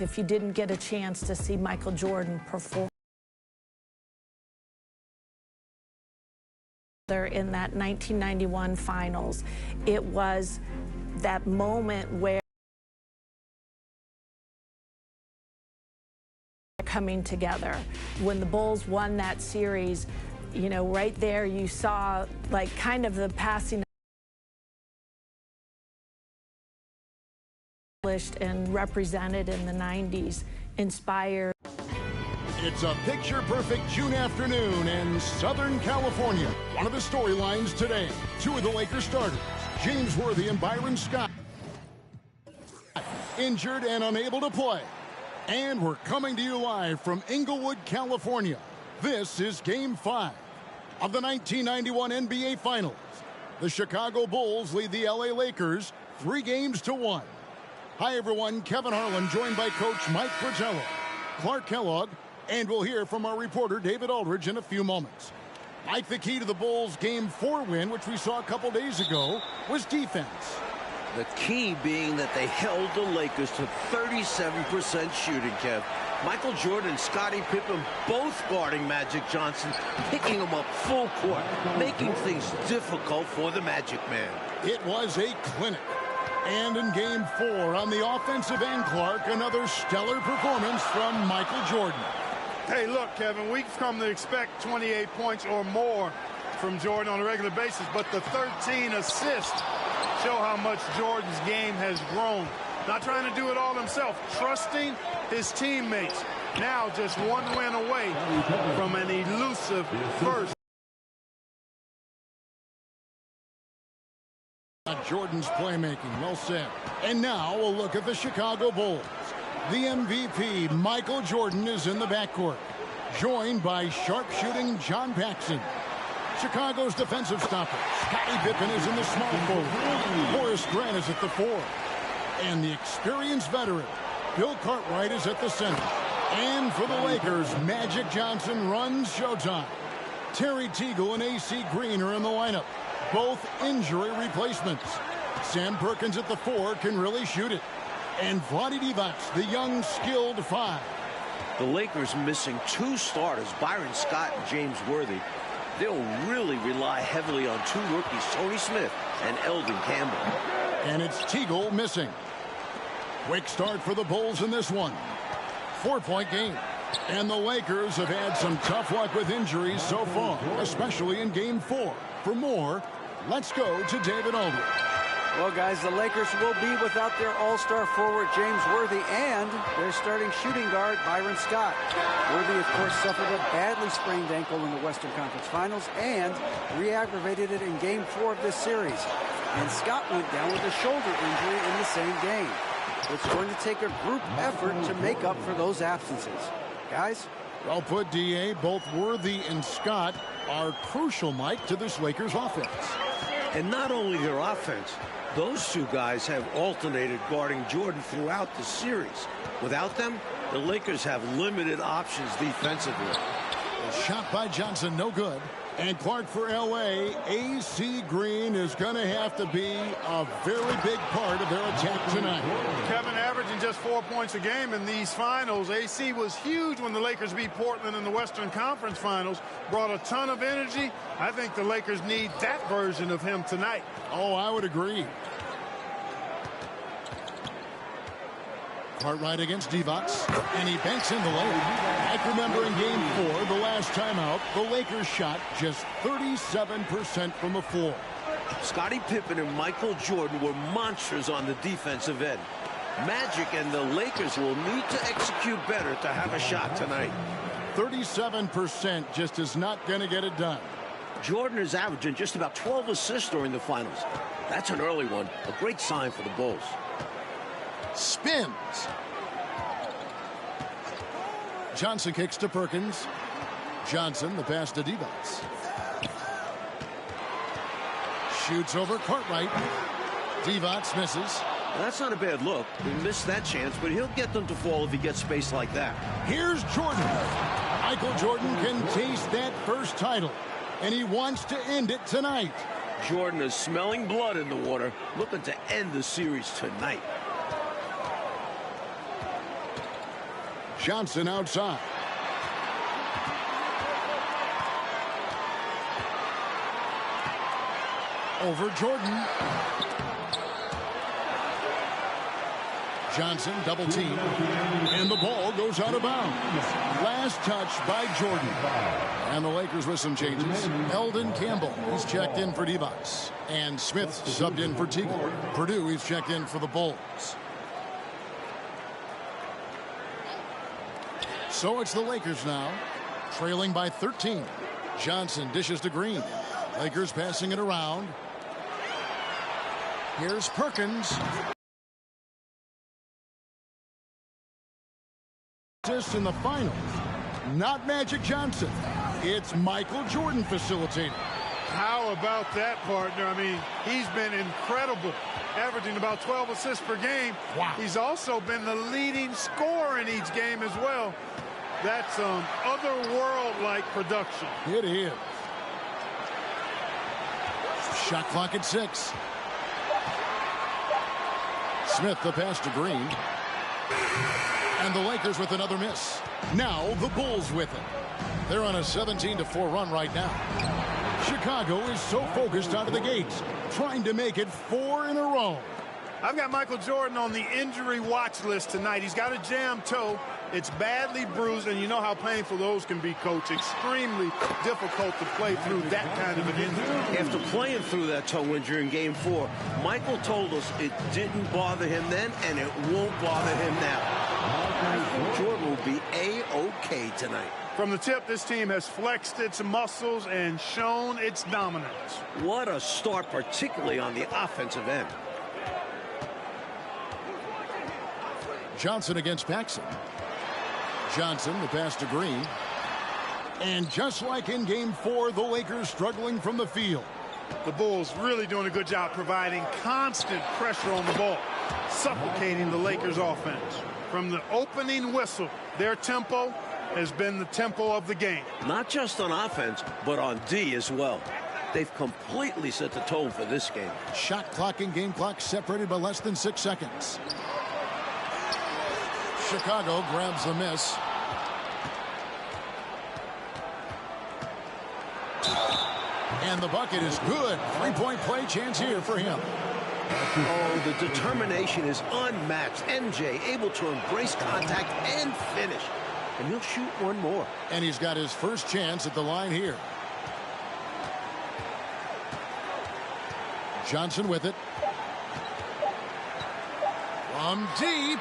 If you didn't get a chance to see Michael Jordan perform in that 1991 finals, it was that moment where coming together. When the Bulls won that series, you know, right there you saw like kind of the passing and represented in the 90s, inspired. It's a picture-perfect June afternoon in Southern California. One of the storylines today, two of the Lakers starters, James Worthy and Byron Scott, injured and unable to play. And we're coming to you live from Inglewood, California. This is Game 5 of the 1991 NBA Finals. The Chicago Bulls lead the LA Lakers 3-1. Hi, everyone. Kevin Harlan, joined by Coach Mike Fratello, Clark Kellogg, and we'll hear from our reporter David Aldridge in a few moments. Mike, the key to the Bulls' Game 4 win, which we saw a couple days ago, was defense. The key being that they held the Lakers to 37% shooting, Kev. Michael Jordan and Scottie Pippen both guarding Magic Johnson, picking him up full court, making things difficult for the Magic Man. It was a clinic. And in Game 4, on the offensive end, Clark, another stellar performance from Michael Jordan. Hey, look, Kevin, we've come to expect 28 points or more from Jordan on a regular basis, but the 13 assists show how much Jordan's game has grown. Not trying to do it all himself, trusting his teammates. Now just one win away from an elusive first. Jordan's playmaking, well said. And now we'll look at the Chicago Bulls. The MVP, Michael Jordan, is in the backcourt, joined by sharpshooting John Paxson. Chicago's defensive stopper, Scottie Pippen, is in the small forward. Horace Grant is at the 4. And the experienced veteran, Bill Cartwright, is at the center. And for the Lakers, Magic Johnson runs showtime. Terry Teagle and A.C. Green are in the lineup, both injury replacements. Sam Perkins at the 4 can really shoot it. And Vlade Divac, the young, skilled 5. The Lakers missing 2 starters, Byron Scott and James Worthy. They'll really rely heavily on 2 rookies, Tony Smith and Eldon Campbell. And it's Teagle missing. Quick start for the Bulls in this one. 4-point game. And the Lakers have had some tough luck with injuries so far, especially in Game 4. For more, let's go to David Aldridge. Well, guys, the Lakers will be without their all-star forward James Worthy and their starting shooting guard Byron Scott. Worthy, of course, suffered a badly sprained ankle in the Western Conference Finals and re-aggravated it in Game 4 of this series. And Scott went down with a shoulder injury in the same game. It's going to take a group effort to make up for those absences. Guys? Well put, D.A. Both Worthy and Scott are crucial, Mike, to this Lakers offense. And not only their offense, those 2 guys have alternated guarding Jordan throughout the series. Without them, the Lakers have limited options defensively. A shot by Johnson, no good. And Clark for L.A., A.C. Green is going to have to be a very big part of their attack tonight. Kevin, averaging just 4 points a game in these finals. A.C. was huge when the Lakers beat Portland in the Western Conference Finals. Brought a ton of energy. I think the Lakers need that version of him tonight. Oh, I would agree. Cartwright against Divac, and he banks in the layup. I remember in Game 4, the last time out, the Lakers shot just 37% from the floor. Scottie Pippen and Michael Jordan were monsters on the defensive end. Magic and the Lakers will need to execute better to have a shot tonight. 37% just is not going to get it done. Jordan is averaging just about 12 assists during the finals. That's an early one, a great sign for the Bulls. Spins. Johnson kicks to Perkins. Johnson, the pass to Divac. Shoots over Cartwright. Divac misses. That's not a bad look. He missed that chance, but he'll get them to fall if he gets space like that. Here's Jordan. Michael Jordan can taste that first title, and he wants to end it tonight. Jordan is smelling blood in the water, looking to end the series tonight. Johnson outside. Over Jordan. Johnson double team. And the ball goes out of bounds. Last touch by Jordan. And the Lakers with some changes. Eldon Campbell, he's checked in for Divac. And Smith subbed in for Teagle. Purdue, he's checked in for the Bulls. So it's the Lakers now, trailing by 13. Johnson dishes to Green. Lakers passing it around. Here's Perkins. Just in the finals, not Magic Johnson. It's Michael Jordan facilitating. How about that, partner? I mean, he's been incredible, averaging about 12 assists per game. Wow. He's also been the leading scorer in each game as well. That's otherworld-like production. It is. Shot clock at 6. Smith the pass to Green. And the Lakers with another miss. Now the Bulls with it. They're on a 17-4 run right now. Chicago is so focused out of the gates, trying to make it 4 in a row. I've got Michael Jordan on the injury watch list tonight. He's got a jammed toe. It's badly bruised, and you know how painful those can be, Coach. Extremely difficult to play through that kind of an injury. After playing through that toe injury in Game 4, Michael told us it didn't bother him then, and it won't bother him now. Jordan will be A-OK tonight. From the tip, this team has flexed its muscles and shown its dominance. What a start, particularly on the offensive end. Johnson against Paxson. Johnson, the pass to Green. And just like in Game 4, the Lakers struggling from the field. The Bulls really doing a good job providing constant pressure on the ball, suffocating the Lakers offense. From the opening whistle, their tempo has been the tempo of the game. Not just on offense, but on D as well. They've completely set the tone for this game. Shot clock and game clock separated by less than 6 seconds. Chicago grabs the miss. And the bucket is good. Three-point play chance here for him. Oh, the determination is unmatched. MJ able to embrace contact and finish. And he'll shoot one more. And he's got his first chance at the line here. Johnson with it. From deep.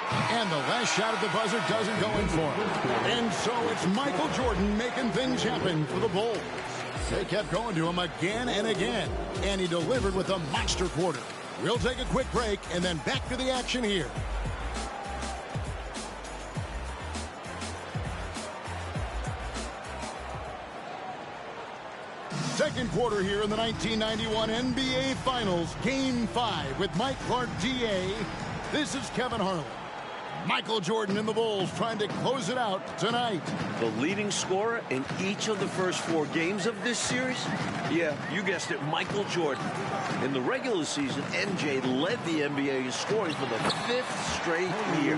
And the last shot at the buzzer doesn't go in for him. And so it's Michael Jordan making things happen for the Bulls. They kept going to him again and again. And he delivered with a monster quarter. We'll take a quick break and then back to the action here. Second quarter here in the 1991 NBA Finals, Game 5 with Mike Clark, DA. This is Kevin Harlan. Michael Jordan and the Bulls trying to close it out tonight. The leading scorer in each of the first 4 games of this series? Yeah, you guessed it, Michael Jordan. In the regular season, MJ led the NBA in scoring for the 5th straight year.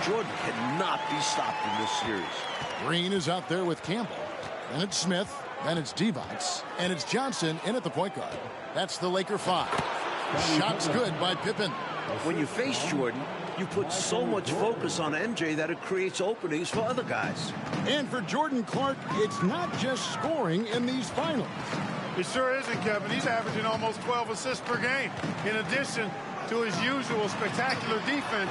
Jordan cannot be stopped in this series. Green is out there with Campbell. Then it's Smith. Then it's Divac. And it's Johnson in at the point guard. That's the Laker 5. Shots good by Pippen. When you face Jordan, you put so much focus on MJ that it creates openings for other guys. And for Jordan Clark, it's not just scoring in these finals. It sure isn't, Kevin. He's averaging almost 12 assists per game, in addition to his usual spectacular defense.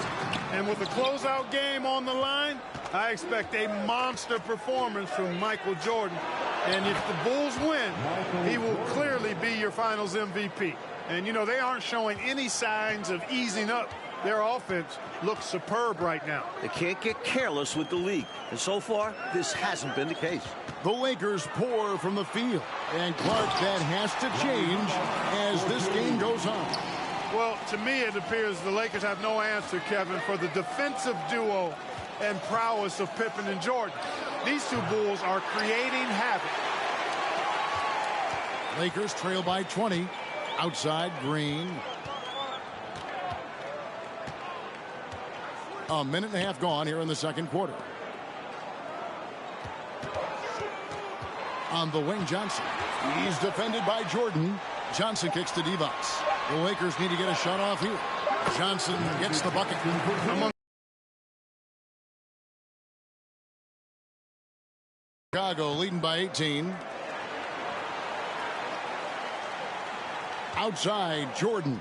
And with a closeout game on the line, I expect a monster performance from Michael Jordan. And if the Bulls win, he will clearly be your finals MVP. And, you know, they aren't showing any signs of easing up. Their offense looks superb right now. They can't get careless with the league. And so far, this hasn't been the case. The Lakers pour from the field. And Clark, that has to change as this game goes on. Well, to me, it appears the Lakers have no answer, Kevin, for the defensive duo and prowess of Pippen and Jordan. These two Bulls are creating havoc. Lakers trail by 20. Outside, Green. A minute and a half gone here in the second quarter. On the wing, Johnson. He's defended by Jordan. Johnson kicks to Divac. The Lakers need to get a shot off here. Johnson gets the bucket. Chicago leading by 18. Outside, Jordan.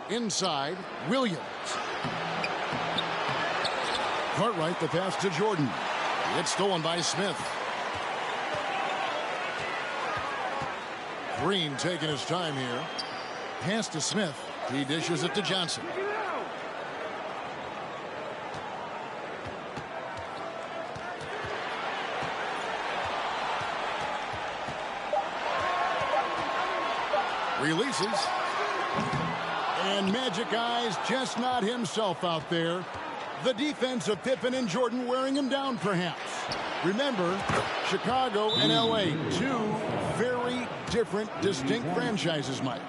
Inside, Williams. Cartwright, the pass to Jordan. It's stolen by Smith. Green taking his time here. Pass to Smith. He dishes it to Johnson. Releases. And Magic Eyes just not himself out there. The defense of Pippen and Jordan wearing him down, perhaps. Remember, Chicago and L.A., two very different, distinct franchises, Mike.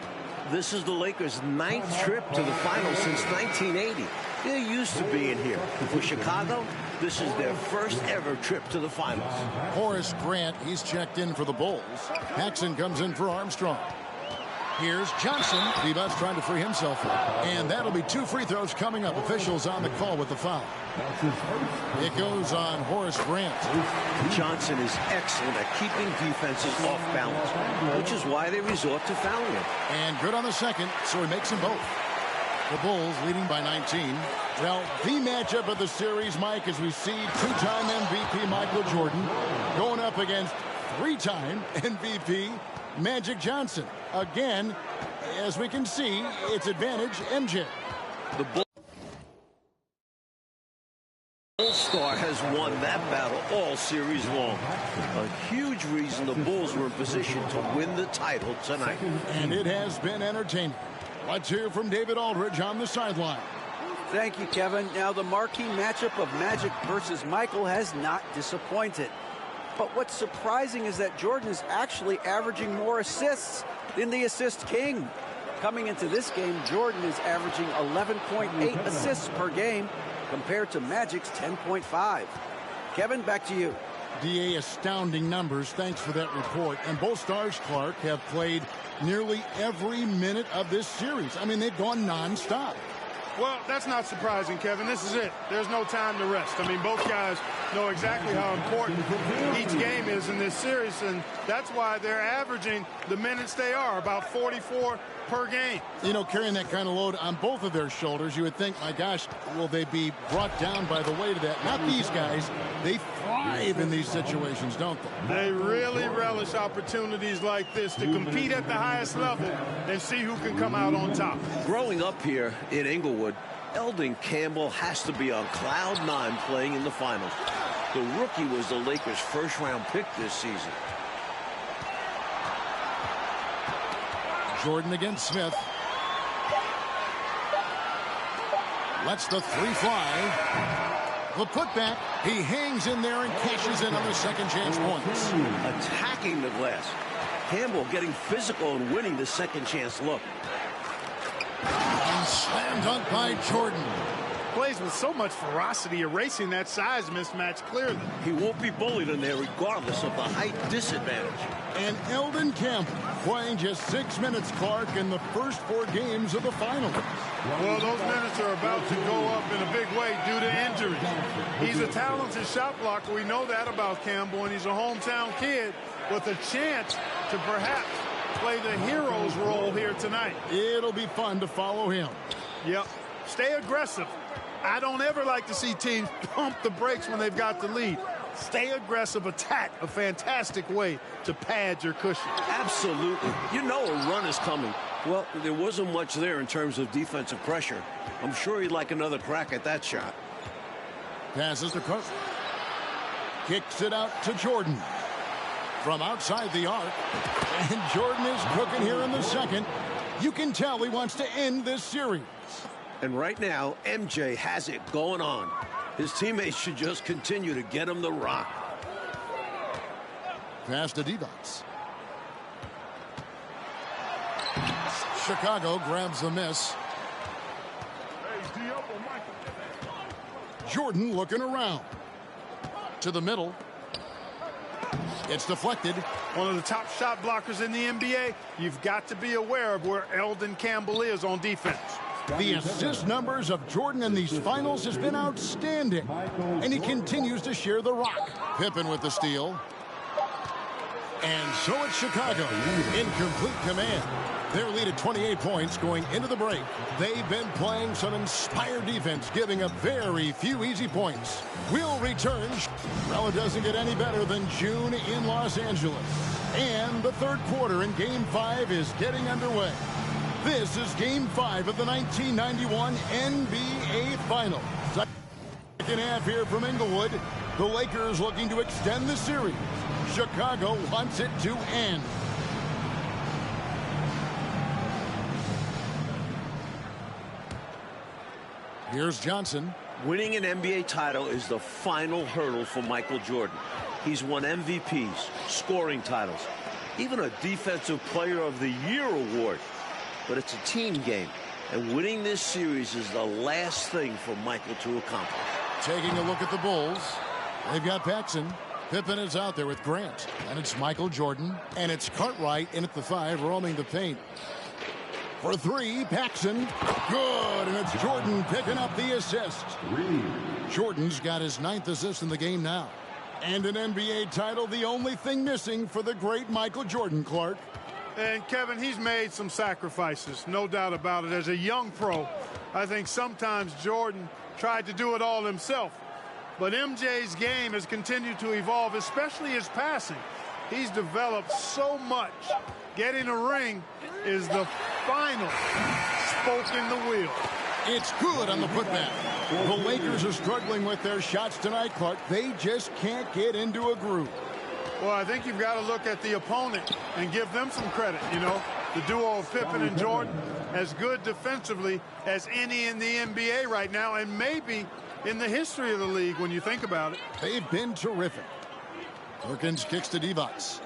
This is the Lakers' 9th trip to the finals since 1980. They're used to being here. For Chicago, this is their first ever trip to the finals. Horace Grant, he's checked in for the Bulls. Paxson comes in for Armstrong. Here's Johnson. Divac trying to free himself up. And that'll be 2 free throws coming up. Officials on the call with the foul. It goes on Horace Grant. Johnson is excellent at keeping defenses off balance, which is why they resort to fouling him. And good on the second, so he makes them both. The Bulls leading by 19. Well, the matchup of the series, Mike, as we see two-time MVP Michael Jordan going up against three-time MVP Magic Johnson. Again, as we can see, it's advantage MJ. The Bulls star has won that battle all series long. A huge reason the Bulls were in position to win the title tonight. And it has been entertaining. Let's hear from David Aldridge on the sideline. Thank you, Kevin. Now, the marquee matchup of Magic versus Michael has not disappointed. But what's surprising is that Jordan is actually averaging more assists than the assist king. Coming into this game, Jordan is averaging 11.8 assists per game compared to Magic's 10.5. Kevin, back to you. DA, astounding numbers. Thanks for that report. And both stars, Clark, have played nearly every minute of this series. I mean, they've gone nonstop. Well, that's not surprising, Kevin. This is it. There's no time to rest. I mean, both guys know exactly how important each game is in this series, and that's why they're averaging the minutes they are, about 44 per game. You know, carrying that kind of load on both of their shoulders, you would think, my gosh, will they be brought down by the weight of that? Not these guys. They thrive in these situations, don't they? They really relish opportunities like this to compete at the highest level and see who can come out on top. Growing up here in Inglewood, Eldon Campbell has to be on cloud 9 playing in the finals. The rookie was the Lakers' first-round pick this season. Jordan against Smith. Lets the three fly. The putback. He hangs in there and cashes in on the second chance points. Attacking the glass. Campbell getting physical and winning the second chance look. And slam dunk by Jordan. Plays with so much ferocity, erasing that size mismatch clearly. He won't be bullied in there regardless of the height disadvantage. And Eldon Campbell playing just 6 minutes, Clark, in the first 4 games of the finals. Well, those minutes are about to go up in a big way due to injuries. He's a talented shot blocker. We know that about Campbell, and he's a hometown kid with a chance to perhaps play the hero's role here tonight. It'll be fun to follow him. Yep. Stay aggressive. I don't ever like to see teams pump the brakes when they've got the lead. Stay aggressive, attack, a fantastic way to pad your cushion. Absolutely. You know a run is coming. Well, there wasn't much there in terms of defensive pressure. I'm sure he'd like another crack at that shot. Passes to Cook. Kicks it out to Jordan. From outside the arc. And Jordan is cooking here in the second. You can tell he wants to end this series. And right now, MJ has it going on. His teammates should just continue to get him the rock. Pass to Divac. Chicago grabs the miss. Jordan looking around. To the middle. It's deflected. One of the top shot blockers in the NBA. You've got to be aware of where Eldon Campbell is on defense. The assist numbers of Jordan in these finals has been outstanding. And he continues to share the rock. Pippen with the steal. And so it's Chicago in complete command. Their lead at 28 points going into the break. They've been playing some inspired defense, giving up very few easy points. We'll return. Well, it doesn't get any better than June in Los Angeles. And the third quarter in Game 5 is getting underway. This is Game 5 of the 1991 NBA Finals. Second half here from Inglewood. The Lakers looking to extend the series. Chicago wants it to end. Here's Johnson. Winning an NBA title is the final hurdle for Michael Jordan. He's won MVPs, scoring titles, even a Defensive Player of the Year award. But it's a team game, and winning this series is the last thing for Michael to accomplish. Taking a look at the Bulls. They've got Paxson. Pippen is out there with Grant. And it's Michael Jordan. And it's Cartwright in at the 5, roaming the paint. For 3, Paxson. Good, and it's Jordan picking up the assist. Jordan's got his 9th assist in the game now. And an NBA title, the only thing missing for the great Michael Jordan, Clark. And Kevin, he's made some sacrifices, no doubt about it. As a young pro, I think sometimes Jordan tried to do it all himself. But MJ's game has continued to evolve, especially his passing. He's developed so much. Getting a ring is the final spoke in the wheel. It's good on the putback. The Lakers are struggling with their shots tonight, Clark. They just can't get into a groove. Well, I think you've got to look at the opponent and give them some credit. You know, the duo of Pippen and Jordan, as good defensively as any in the NBA right now, and maybe in the history of the league when you think about it. They've been terrific. Perkins kicks to Divac.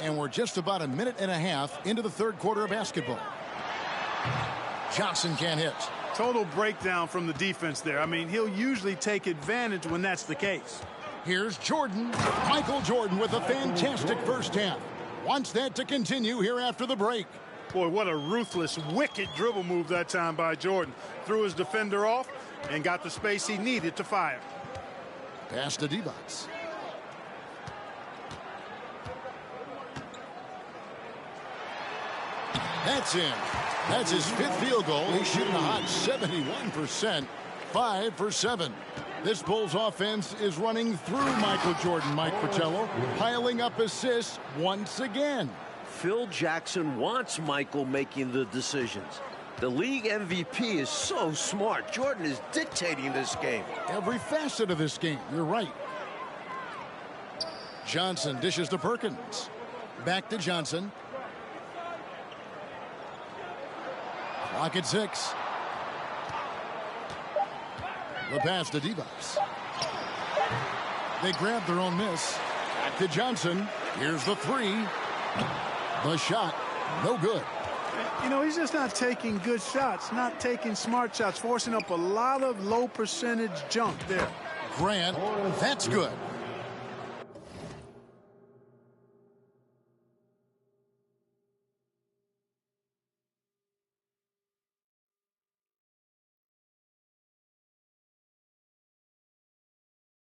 And we're just about a minute and a half into the third quarter of basketball. Johnson can't hit. Total breakdown from the defense there. I mean, he'll usually take advantage when that's the case. Here's Jordan. Michael Jordan with a fantastic first half. Wants that to continue here after the break. Boy, what a ruthless, wicked dribble move that time by Jordan. Threw his defender off and got the space he needed to fire. Pass to Divac. That's in. That's his 5th field goal. He's shooting a hot 71%. 5 for 7. This Bulls offense is running through Michael Jordan, Mike Fratello, piling up assists once again. Phil Jackson wants Michael making the decisions. The league MVP is so smart. Jordan is dictating this game. Every facet of this game. You're right. Johnson dishes to Perkins. Back to Johnson. Clock at 6. The pass to Divac. They grab their own miss. Back to Johnson. Here's the 3. The shot, no good. You know, he's just not taking good shots, not taking smart shots, forcing up a lot of low percentage junk there. Grant, that's good.